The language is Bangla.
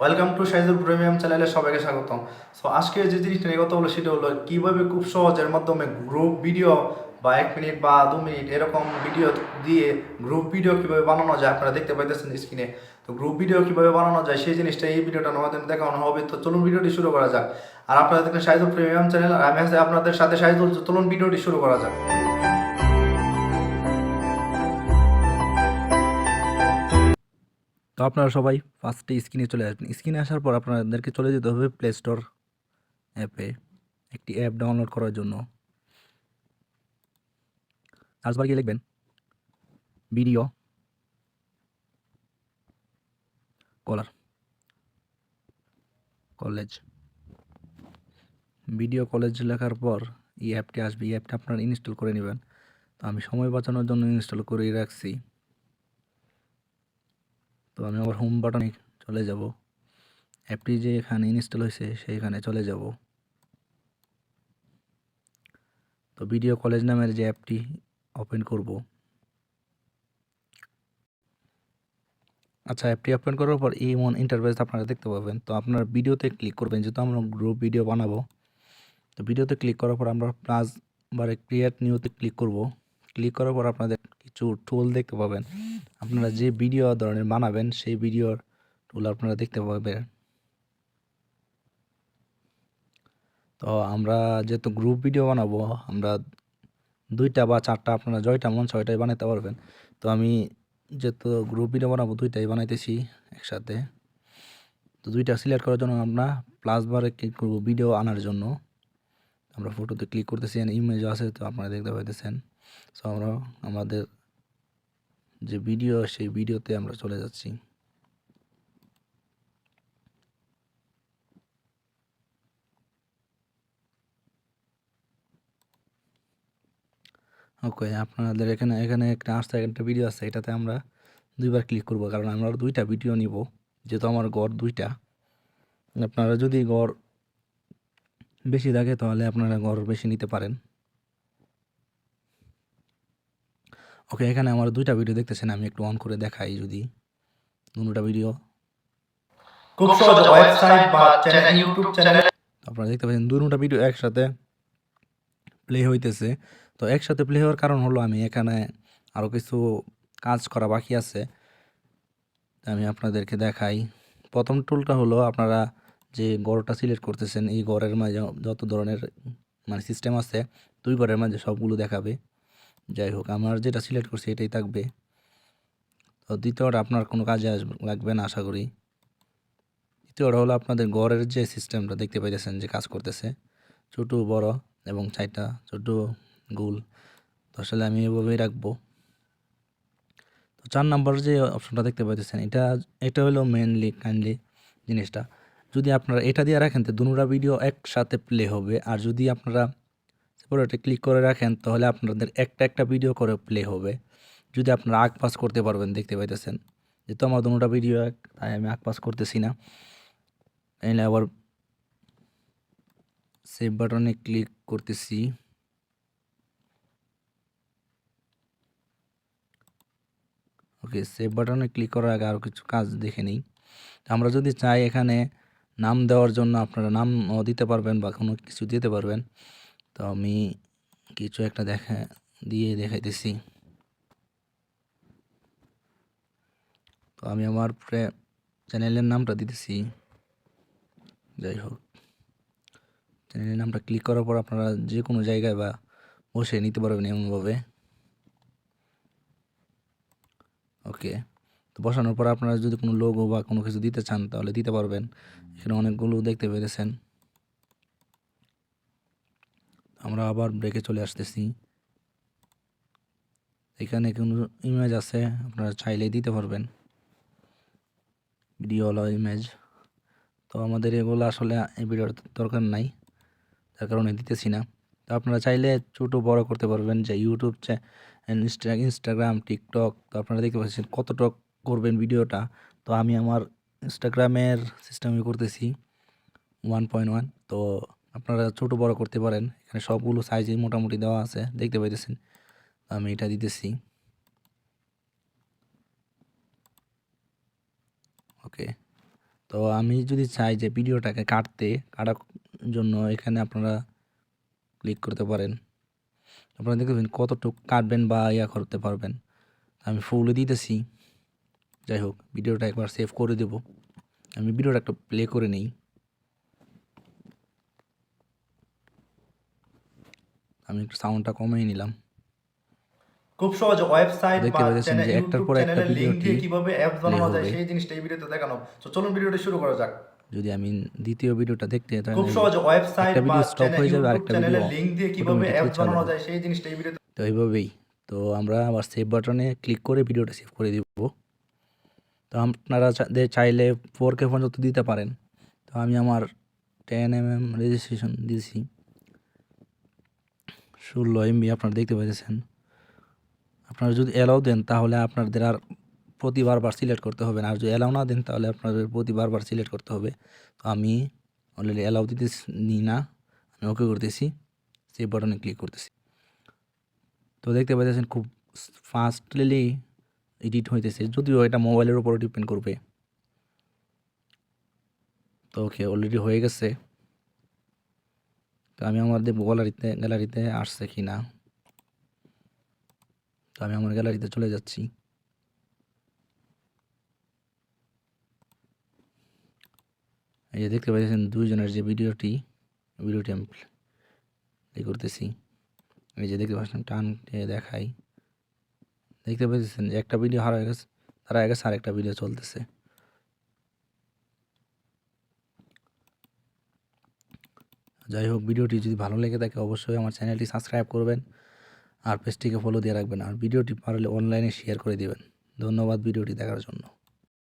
ওয়েলকাম টু সাইজুল প্রিমিয়াম চ্যানেলে সবাইকে স্বাগতম। সো আজকে যে জিনিসটা নিয়ে কথা হলো সেটা হলো কীভাবে খুব সহজের মাধ্যমে গ্রুপ ভিডিও বা 1 মিনিট বা 2 মিনিট এরকম ভিডিও দিয়ে গ্রুপ ভিডিও কীভাবে বানানো যায় আপনারা দেখতে পাইতেছেন স্ক্রিনে। তো গ্রুপ ভিডিও কীভাবে বানানো যায় সেই জিনিসটা এই ভিডিওটার মাধ্যমে দেখানো হবে। তো চলুন ভিডিওটি শুরু করা যাক। আর আপনারা দেখবেন সাইজুল প্রিমিয়াম চ্যানেল, আর আমি আছি আপনাদের সাথে সাইজুল। চলুন ভিডিওটি শুরু করা যাক। তো আপনারা সবাই ফার্স্টে স্ক্রিনে চলে আসবেন। স্ক্রিনে আসার পর আপনাদেরকে চলে যেতে হবে প্লে স্টোর অ্যাপে একটি অ্যাপ ডাউনলোড করার জন্য। সার্চ বারে গিয়ে লিখবেন ভিডিও কলেজ। ভিডিও কলেজ লেখার পর এই অ্যাপটি আসবে। এই অ্যাপটা আপনারা ইনস্টল করে নেবেন। তো আমি সময় বাঁচানোর জন্য ইনস্টল করে রাখছি। তো আমি আবার হোম বাটনে চলে যাব। অ্যাপটি যে এখানে ইনস্টল হয়েছে সেইখানে চলে যাব। তো ভিডিও কলেজ নামের যে অ্যাপটি ওপেন করব। আচ্ছা, অ্যাপটি ওপেন করার পর এমন ইন্টারফেস আপনারা দেখতে পাবেন। তো আপনার ভিডিওতে ক্লিক করবেন, যেহেতু আমরা গ্রুপ ভিডিও বানাবো। তো ভিডিওতে ক্লিক করার পর আমরা প্লাস বারে ক্রিয়েট নিউতে ক্লিক করব। ক্লিক করার পর আপনাদের কিছু টুল দেখতে পাবেন। আপনারা যে ভিডিও ধরনের বানাবেন সেই ভিডিওর টুল আপনারা দেখতে পাবেন। তো আমরা যেহেতু গ্রুপ ভিডিও বানাবো, আমরা 2টা বা 4টা আপনারা জয়টা মন ছয়টাই বানাতে পারবেন। তো আমি যেহেতু গ্রুপ ভিডিও বানাবো 2টাই বানাইতেছি একসাথে। তো 2টা সিলেক্ট করার জন্য আমরা প্লাস বারে ক্লিক করব ভিডিও আনার জন্য। আমরা ফটোতে ক্লিক করতেছি, ইমেজও আছে, তো আপনারা দেখতে পাইতেছেন। সো আমরা আমাদের যে ভিডিও সেই ভিডিওতে আমরা চলে যাচ্ছি। ওকে, আপনাদের এখানে এখানে একটা আসছে, একটা ভিডিও আছে, এটাতে আমরা 2বার ক্লিক করব, কারণ আমরা 2টা ভিডিও নিব, যেহেতু আমার গড় 2টা। আপনারা যদি গড় বেশি থাকে তাহলে আপনারা গড় বেশি নিতে পারেন। ওকে, এখানে আমার 2টা ভিডিও দেখতেছেন, আমি একটু অন করে দেখাই। যদি 2টা ভিডিও খুব সহজ ওয়েবসাইট বা চ্যানেল, ইউটিউব চ্যানেল আপনারা দেখতে পাচ্ছেন 2টা ভিডিও একসাথে প্লে হইতেছে। তো একসাথে প্লে হওয়ার কারণ হলো আমি এখানে আরও কিছু কাজ করা বাকি আছে, আমি আপনাদেরকে দেখাই। প্রথম টুলটা হলো আপনারা যে গড়টা সিলেক্ট করতেছেন, এই গড়ের মাঝে যত ধরনের মানে সিস্টেম আছে 2 গড়ের মাঝে সবগুলো দেখাবে। যাই হোক, আমার যেটা সিলেক্ট করছি এটাই থাকবে। তো দ্বিতীয়টা আপনার কোনো কাজে লাগবে না আশা করি। দ্বিতীয়টা হলো আপনাদের গড়ের যে সিস্টেমটা দেখতে পাইতেছেন যে কাজ করতেছে, ছোটো বড় এবং 4টা ছোটো গোল। তো আসলে আমি এভাবেই রাখবো। তো 4 নাম্বার যে অপশনটা দেখতে পাইতেছেন, এটা হলো কাইন্ডলি জিনিসটা। যদি আপনারা এটা দিয়ে রাখেন তো 2টা ভিডিও একসাথে প্লে হবে। আর যদি আপনারা সেপারেটে ক্লিক করে রাখেন তাহলে আপনাদের একটা ভিডিও করে প্লে হবে। যদি আপনারা আগ পাস করতে পারবেন, দেখতে পাইতেছেন যেহেতু আমার 2টা ভিডিও এক, তাই আমি আগ পাস করতেছি না। তাইলে আবার সেভ বাটনে ক্লিক করতেছি। ওকে, সেভ বাটনে ক্লিক করার আগে আরও কিছু কাজ দেখে নিই। আমরা যদি চাই এখানে নাম দেওয়ার জন্য আপনারা নামও দিতে পারবেন বা কোনো কিছু দিতে পারবেন। তো আমি কিছু একটা দেখাইতেছি। তো আমি আমার চ্যানেলের নামটা দিতেছি। যাই হোক, চ্যানেলের নামটা ক্লিক করার পর আপনারা যে কোনো জায়গায় বা বসে নিতে পারবেন এমনভাবে। ওকে, তো বসানোর পর আপনারা যদি কোনো লোগো বা কোনো কিছু দিতে চান তাহলে দিতে পারবেন। এখানে অনেকগুলো দেখতে পেরেছেন। আমরা আবার ব্রেকে চলে আসতেছি। এখানে কোনো ইমেজ আছে, আপনারা চাইলে দিতে পারবেন, ভিডিও হলো ইমেজ। তো আমাদের এগুলো আসলে এই ভিডিওর দরকার নাই, তার কারণে দিতেছি না। তো আপনারা চাইলে ছোটো বড় করতে পারবেন, যে ইউটিউব ইনস্টাগ্রাম, টিকটক। তো আপনারা দেখতে পাচ্ছেন কতটুক করবেন ভিডিওটা। তো আমি আমার ইনস্টাগ্রামের সিস্টেমে করতেছি 1.1। তো আপনারা ছোটো বড় করতে পারেন, এখানে সবগুলো সাইজই মোটামুটি দেওয়া আছে, দেখতে পাইতেছেন। আমি এটা দিতেছি। ওকে, তো আমি যদি চাই যে ভিডিওটাকে কাটার জন্য এখানে আপনারা ক্লিক করতে পারেন। আপনারা দেখবেন কতটুকু কাটবেন বা করতে পারবেন। আমি ফুলে দিতেছি। যাই হোক, ভিডিওটা একবার সেভ করে দেব। আমি ভিডিওটা একটা প্লে করে নেই। আমি একটু সাউন্ডটা কমিয়ে নিলাম। খুব সহজে ওয়েবসাইট দেখতে বা পাচ্ছেন যে একটার ইউটিউব পর একটা চ্যানেলের লিংক ভিডিওটি দিয়ে কিভাবে অ্যাপস প্লে বানানো যায় হবে। সেই জিনিসটা এই ভিডিওতে দেখানো। তো চলুন ভিডিওটি শুরু করা যাক। যদি আমি দ্বিতীয় ভিডিওটা দেখতে চাই, খুব তাহলে সহজে ওয়েবসাইট একটা বা ভিডিও স্টপ হয়ে যাবে, ইউটিউব আরেকটা ভিডিও চ্যানেলের লিংক দিয়ে কিভাবে অটোমেটিকলি অ্যাপস চালু বানানো হবে। যায় সেই জিনিসটা এই ভিডিওতে। তো এইভাবেই। তো আমরা আবার সেভ বাটনে ক্লিক করে ভিডিওটা সেভ করে দিব। তো আপনারা চাইলে 4K পর্যন্ত দিতে পারেন। তো আমি আমার 10mm রেজিস্ট্রেশন দিয়েছি, 16 MB আপনারা দেখতে পাচ্ছেন। আপনারা যদি অ্যালাউ দেন তাহলে আপনাদের আর প্রতিবার সিলেক্ট করতে হবে না, আর যদি অ্যালাউ না দেন তাহলে আপনাদের প্রতিবার সিলেক্ট করতে হবে। তো আমি অলরেডি অ্যালাউ দিতেছি না, আমি ওকে করতেছি, সেভ বাটনে ক্লিক করতেছি। তো দেখতে পাচ্ছেন খুব ফাস্টলি এডিট হইতেছে, যদিও এটা মোবাইলের উপর ডিপেন্ড করবে। তো ওকে, অলরেডি হয়ে গেছে। তো আমি আমাদের গ্যালারিতে আসছে কি না। তো আমি আমার গ্যালারিতে চলে যাচ্ছি। এই যে দেখতে পাচ্ছেন দুইজনের যে ভিডিওটি আমি প্লে করতেছি। এই যে দেখতে পাচ্ছেন টান দেখাই, দেখতে পাচ্ছেন যে একটা ভিডিও হারা গেছে, আর একটা ভিডিও চলতেছে। যাই হোক, ভিডিওটি যদি ভালো লেগে থাকে অবশ্যই আমার চ্যানেলটি সাবস্ক্রাইব করবেন আর পেজটিকে ফলো দিয়ে রাখবেন, আর ভিডিওটি পারলে অনলাইনে শেয়ার করে দিবেন। ধন্যবাদ ভিডিওটি দেখার জন্য।